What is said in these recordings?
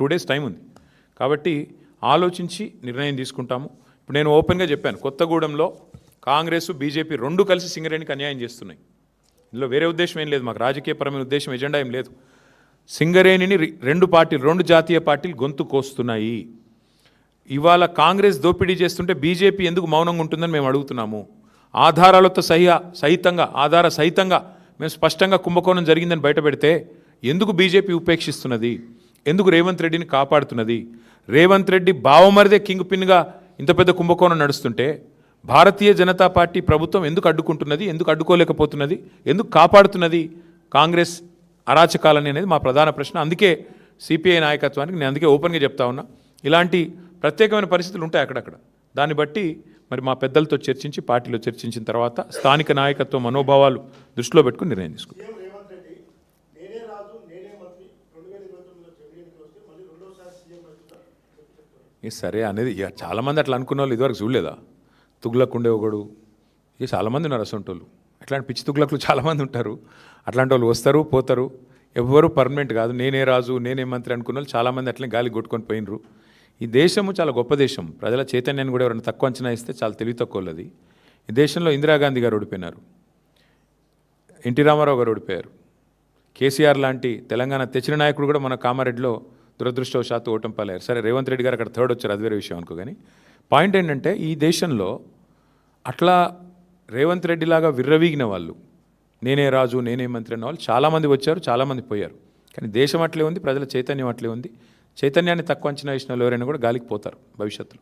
2 days time ఉంది. కాబట్టి ఆలోచించి నిర్ణయం తీసుకుంటాము. ఇప్పుడు నేను ఓపెన్గా చెప్పాను, కొత్తగూడెంలో కాంగ్రెస్ బీజేపీ రెండు కలిసి సింగరేణికి అన్యాయం చేస్తున్నాయి. ఇందులో వేరే ఉద్దేశం ఏం లేదు, మాకు రాజకీయపరమైన ఉద్దేశం ఎజెండా ఏం లేదు. సింగరేణిని రెండు జాతీయ పార్టీలు గొంతు కోస్తున్నాయి. ఇవాళ కాంగ్రెస్ దోపిడీ చేస్తుంటే బీజేపీ ఎందుకు మౌనంగా ఉంటుందని మేము అడుగుతున్నాము. ఆధారాలతో ఆధార సహితంగా మేము స్పష్టంగా కుంభకోణం జరిగిందని బయటపెడితే ఎందుకు బీజేపీ ఉపేక్షిస్తున్నది, ఎందుకు రేవంత్ రెడ్డిని కాపాడుతున్నది? రేవంత్ రెడ్డి బావమరిదే కింగ్ పిన్గా ఇంత పెద్ద కుంభకోణం నడుస్తుంటే భారతీయ జనతా పార్టీ ప్రభుత్వం ఎందుకు అడ్డుకుంటున్నది, ఎందుకు అడ్డుకోలేకపోతున్నది, ఎందుకు కాపాడుతున్నది కాంగ్రెస్ అరాచకాలని అనేది మా ప్రధాన ప్రశ్న. అందుకే సిపిఐ నాయకత్వానికి నేను అందుకే ఓపెన్గా చెప్తా ఉన్నా, ఇలాంటి ప్రత్యేకమైన పరిస్థితులు ఉంటాయి అక్కడక్కడ. దాన్ని బట్టి మరి మా పెద్దలతో చర్చించి పార్టీలో చర్చించిన తర్వాత స్థానిక నాయకత్వ మనోభావాలు దృష్టిలో పెట్టుకుని నిర్ణయం తీసుకుంటాం. సరే అనేది ఇక చాలామంది అట్లా అనుకున్న వాళ్ళు ఇదివరకు చూడలేదా? తుగ్లక్ ఉండే ఒకడు, ఇక చాలామంది ఉన్నారు అసొంటోళ్ళు. అట్లాంటి పిచ్చి తుగ్లక్లు చాలామంది ఉంటారు. అట్లాంటి వాళ్ళు వస్తారు పోతారు, ఎవ్వరూ పర్మనెంట్ కాదు. నేనే రాజు నేనే మంత్రి అనుకున్న వాళ్ళు చాలామంది అట్లనే గాలి కొట్టుకొని పోయినరు. ఈ దేశము చాలా గొప్ప దేశం. ప్రజల చైతన్యాన్ని కూడా ఎవరైనా తక్కువ అంచనా ఇస్తే చాలా తెలివి తక్కువది. ఈ దేశంలో ఇందిరాగాంధీ గారు ఓడిపోయినారు, ఎన్టీ రామారావు గారు ఓడిపోయారు, కేసీఆర్ లాంటి తెలంగాణ తెచ్చిన నాయకుడు కూడా మన కామారెడ్డిలో దురదృష్టవశాత్తు ఓటమి పాలయ్యారు. సరే రేవంత్ రెడ్డి గారు అక్కడ థర్డ్ వచ్చారు, అది వేరే విషయం అనుకో. కానీ పాయింట్ ఏంటంటే ఈ దేశంలో అట్లా రేవంత్ రెడ్డి లాగా విర్రవీగిన వాళ్ళు, నేనే రాజు నేనే మంత్రి అన్న వాళ్ళు చాలామంది వచ్చారు, చాలామంది పోయారు. కానీ దేశం అట్లే ఉంది, ప్రజల చైతన్యం అట్లే ఉంది. చైతన్యాన్ని తక్కువ అంచనా వేసిన వాళ్ళు ఎవరైనా కూడా గాలికి పోతారు భవిష్యత్తులో.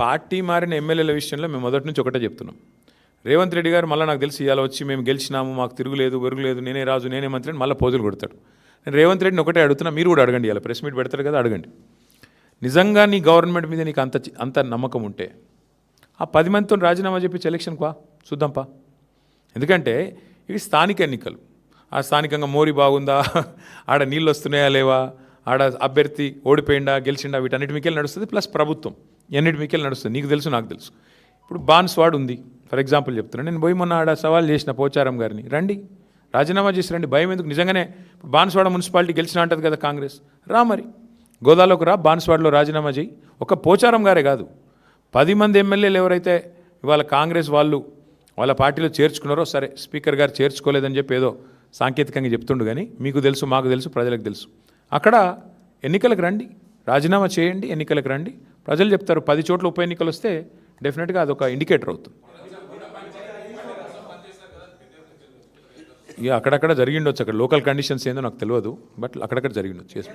పార్టీ మారిన ఎమ్మెల్యేల విషయంలో మేము మొదటి నుంచి ఒకటే చెప్తున్నాం. రేవంత్ రెడ్డి గారు మళ్ళీ నాకు తెలిసి ఇవాళ వచ్చి మేము గెలిచినాము, మాకు తిరుగులేదు వెరుగులేదు, నేనే రాజు నేనే మంత్రి అని మళ్ళీ పోజులు కొడతాడు. నేను రేవంత్ రెడ్డిని ఒకటే అడుగుతున్నా, మీరు కూడా అడగండి. ఇలా ప్రెస్ మీట్ పెడతారు కదా, అడగండి. నిజంగా నీ గవర్నమెంట్ మీద నీకు అంత నమ్మకం ఉంటే ఆ 10 మందితో రాజీనామా చెప్పించి ఎలక్షన్కి చూద్దాంపా. ఎందుకంటే ఇవి స్థానిక ఎన్నికలు. ఆ స్థానికంగా మోరీ బాగుందా, ఆడ నీళ్ళు వస్తున్నాయా లేవా, ఆడ అభ్యర్థి ఓడిపోయిందా గెలిచిండా, వీటన్నిటి మీకెళ్ళి నడుస్తుంది. ప్లస్ ప్రభుత్వం ఎన్నిటి మీకెళ్ళి నడుస్తుంది. నీకు తెలుసు నాకు తెలుసు. ఇప్పుడు బాన్స్వాడ్ ఉంది ఫర్ ఎగ్జాంపుల్ చెప్తున్నాను. నేను పోయి మొన్న ఆడ సవాల్ చేసిన పోచారం గారిని, రండి రాజీనామా చేసి రండి, భయం ఎందుకు? నిజంగానే బాన్స్వాడ మున్సిపాలిటీ గెలిచినా అంటది కదా కాంగ్రెస్, రా మరి గోదాలోకి రా, బాన్స్వాడలో రాజీనామా చేయి. ఒక పోచారం గారే కాదు, 10 మంది ఎమ్మెల్యేలు ఎవరైతే ఇవాళ కాంగ్రెస్ వాళ్ళు వాళ్ళ పార్టీలో చేర్చుకున్నారో, సరే స్పీకర్ గారు చేర్చుకోలేదని చెప్పి ఏదో సాంకేతికంగా చెప్తుండు. కానీ మీకు తెలుసు మాకు తెలుసు ప్రజలకు తెలుసు. అక్కడ ఎన్నికలకు రండి, రాజీనామా చేయండి, ఎన్నికలకు రండి, ప్రజలు చెప్తారు. 10 చోట్ల ఉప ఎన్నికలు వస్తే డెఫినెట్గా అదొక ఇండికేటర్ అవుతుంది. ఇక అక్కడక్కడ జరిగిండొచ్చు, అక్కడ లోకల్ కండిషన్స్ ఏందో నాకు తెలియదు, బట్ అక్కడక్కడ జరిగిండొచ్చు. చేసి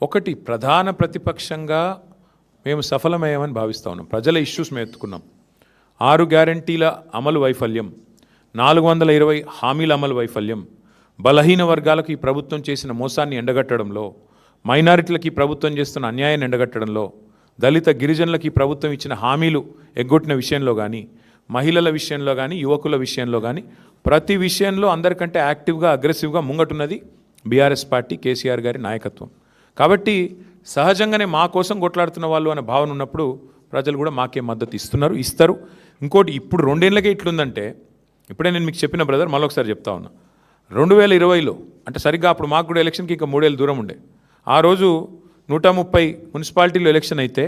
ఒకటి ప్రధాన ప్రతిపక్షంగా మేము సఫలమయ్యామని భావిస్తూ ఉన్నాం. ప్రజల ఇష్యూస్ మేము ఎత్తుకున్నాం. 6 గ్యారంటీల అమలు వైఫల్యం, 420 హామీల అమలు వైఫల్యం, బలహీన వర్గాలకు ఈ ప్రభుత్వం చేసిన మోసాన్ని ఎండగట్టడంలో, మైనారిటీలకు ఈ ప్రభుత్వం చేస్తున్న అన్యాయాన్ని ఎండగట్టడంలో, దళిత గిరిజనులకు ఈ ప్రభుత్వం ఇచ్చిన హామీలు ఎగ్గొట్టిన విషయంలో కానీ, మహిళల విషయంలో కానీ, యువకుల విషయంలో కానీ, ప్రతి విషయంలో అందరికంటే యాక్టివ్గా అగ్రెసివ్గా ముంగటున్నది బీఆర్ఎస్ పార్టీ, కేసీఆర్ గారి నాయకత్వం. కాబట్టి సహజంగానే మా కోసం కొట్లాడుతున్న వాళ్ళు అనే భావన ఉన్నప్పుడు ప్రజలు కూడా మాకే మద్దతు ఇస్తారు. ఇంకోటి, ఇప్పుడు 2 ఏళ్ళకే ఇట్లుందంటే, ఇప్పుడే నేను మీకు చెప్పిన బ్రదర్, మళ్ళొకసారి చెప్తా ఉన్నా, 2020లో అంటే సరిగ్గా అప్పుడు మాకు కూడా ఎలక్షన్కి ఇంకా 3 ఏళ్ళు దూరం ఉండే. ఆ రోజు 130 మున్సిపాలిటీలో ఎలక్షన్ అయితే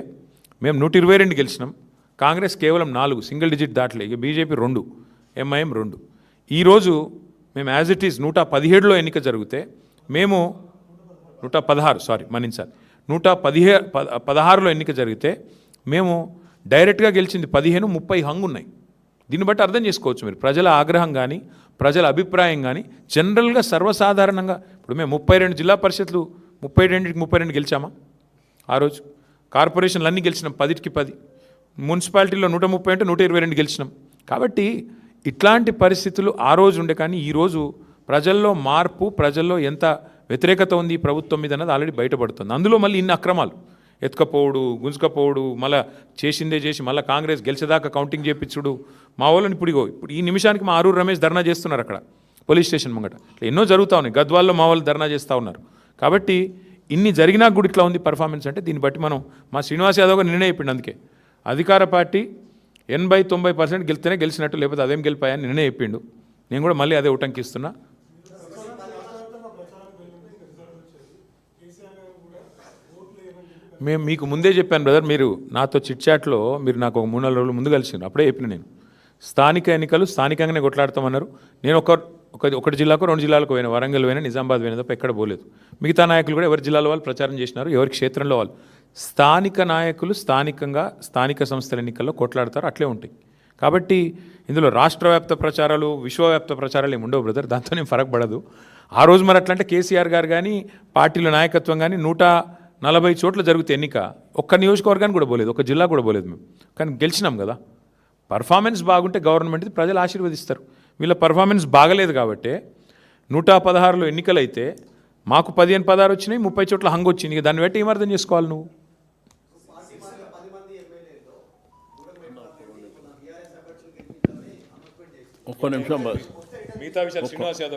మేము 122 గెలిచినాం. కాంగ్రెస్ కేవలం 4, సింగిల్ డిజిట్ దాటలే. ఇక బీజేపీ 2, ఎంఐఎం 2. ఈరోజు మేము యాజ్ ఇట్ ఈజ్ 117లో ఎన్నిక జరిగితే మేము 116లో ఎన్నిక జరిగితే మేము డైరెక్ట్గా గెలిచింది 15, 30 హంగు ఉన్నాయి. దీన్ని బట్టి అర్థం చేసుకోవచ్చు మీరు ప్రజల ఆగ్రహం కానీ ప్రజల అభిప్రాయం కానీ. జనరల్గా సర్వసాధారణంగా ఇప్పుడు మేము 32 జిల్లా పరిషత్లు 32 గెలిచామా ఆ రోజు? కార్పొరేషన్లు అన్నీ గెలిచినాం 10కి 10. మున్సిపాలిటీలో 130 అంటే 122 గెలిచినాం. కాబట్టి ఇట్లాంటి పరిస్థితులు ఆ రోజు ఉండే. కానీ ఈరోజు ప్రజల్లో మార్పు, ప్రజల్లో ఎంత వ్యతిరేకత ఉంది ఈ ప్రభుత్వం మీద అన్నది ఆల్రెడీ బయటపడుతుంది. అందులో మళ్ళీ ఇన్ని అక్రమాలు, ఎత్తుకపోవడు, గుంజుకపోవడు, మళ్ళీ చేసిందే చేసి మళ్ళీ కాంగ్రెస్ గెలిచేదాకా కౌంటింగ్ చేయించుడు. మా వాళ్ళని ఇప్పుడు ఈ నిమిషానికి మా ఆరూరు రమేష్ ధర్నా చేస్తున్నారు అక్కడ పోలీస్ స్టేషన్ ముంగట. ఎన్నో జరుగుతూ ఉన్నాయి. గద్వాల్లో మా వాళ్ళు ధర్నా చేస్తూ ఉన్నారు. కాబట్టి ఇన్ని జరిగినా కూడా ఇట్లా ఉంది పర్ఫార్మెన్స్ అంటే దీన్ని బట్టి మనం మా శ్రీనివాస్ యాదవ్ గారు నిర్ణయం చెప్పిండు. అందుకే అధికార పార్టీ 80-90% గెలిస్తేనే గెలిచినట్టు, లేకపోతే అదేం గెలిపాయని నిన్నే చెప్పిండు. నేను కూడా మళ్ళీ అదే ఉటంకిస్తున్నా. మేము మీకు ముందే చెప్పాను బ్రదర్, మీరు నాతో చిట్చాట్లో మీరు నాకు ఒక 3-4 రోజులు ముందు కలిసిండ్రు, అప్పుడే చెప్పిన నేను స్థానిక ఎన్నికలు స్థానికంగానే కొట్లాడతామన్నారు. నేను ఒకటి జిల్లాకు 2 జిల్లాలకు పోయినా, వరంగల్ పోయినా, నిజామాబాద్ పోయినా తప్ప ఎక్కడ పోలేదు. మిగతా నాయకులు కూడా ఎవరి జిల్లాలో వాళ్ళు ప్రచారం చేసినారు, ఎవరి క్షేత్రంలో వాళ్ళు. స్థానిక నాయకులు స్థానికంగా స్థానిక సంస్థల ఎన్నికల్లో కొట్లాడతారు, అట్లే ఉంటాయి. కాబట్టి ఇందులో రాష్ట్రవ్యాప్త ప్రచారాలు విశ్వవ్యాప్త ప్రచారాలు ఏమి ఉండవు బ్రదర్, దాంతో నేను ఫరక్ పడదు. ఆ రోజు మరి అట్లంటే కేసీఆర్ గారు కానీ పార్టీల నాయకత్వం కానీ 140 చోట్ల జరుగుతే ఎన్నిక, ఒక్క నియోజకవర్గానికి కూడా పోలేదు, ఒక జిల్లా కూడా పోలేదు మేము. కానీ గెలిచినాం కదా. పర్ఫార్మెన్స్ బాగుంటే గవర్నమెంట్ది ప్రజలు ఆశీర్వదిస్తారు. వీళ్ళ పర్ఫార్మెన్స్ బాగలేదు కాబట్టి 116లో ఎన్నికలైతే మాకు 15-16 వచ్చినాయి, 30 చోట్ల హంగ్ వచ్చింది. ఇక దాన్ని బట్టి ఏం అర్థం చేసుకోవాలి నువ్వు? ఒక్క నిమిషం మిగతా విషయాలు శ్రీనివాస్ యాదవ్ గారు